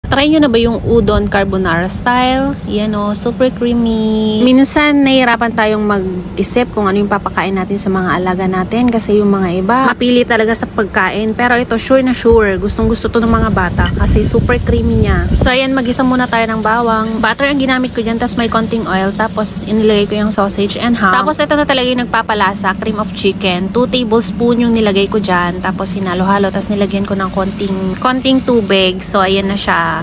Try nyo na ba yung udon carbonara style? Yan o, super creamy. Minsan, nahihirapan tayong mag-isip kung ano yung papakain natin sa mga alaga natin kasi yung mga iba, mapili talaga sa pagkain. Pero ito, sure na sure. Gustong gusto to ng mga bata kasi super creamy niya. So, ayan, mag-isa muna tayo ng bawang. Butter ang ginamit ko dyan, tapos may konting oil. Tapos, inilagay ko yung sausage and ham. Tapos, ito na talaga yung nagpapalasa, cream of chicken. 2 tablespoon yung nilagay ko dyan. Tapos, hinalo-halo. Tapos, nilagyan ko ng konting tubig. So, ayan na siya.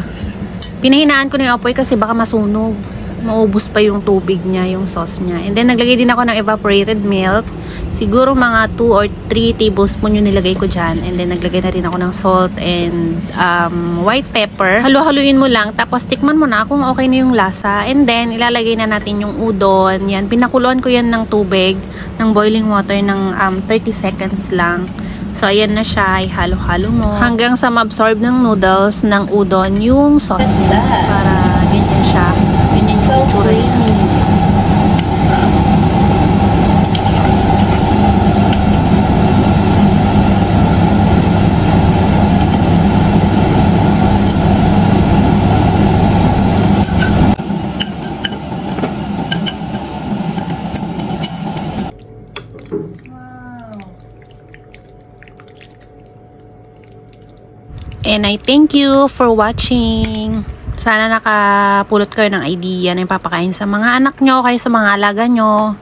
Pinahinaan ko na yung apoy kasi baka masunog. Maubos pa yung tubig niya, yung sauce niya. And then, naglagay din ako ng evaporated milk. Siguro mga 2 or 3 tablespoon yung nilagay ko dyan. And then, naglagay na rin ako ng salt and white pepper. Halu-haluin mo lang. Tapos, tikman mo na kung okay na yung lasa. And then, ilalagay na natin yung udon. Yan, pinakuluan ko yan ng tubig, ng boiling water ng 30 seconds lang. So, ayan na siya. Ihalo-halo mo. Hanggang sa ma-absorb ng noodles ng udon yung sauce niya. Para ganyan siya. Ganyan yung itsura niya. And I thank you for watching. Sana nakapulot kayo ng idea na yung papakain sa mga anak nyo, kayo sa mga alaga nyo.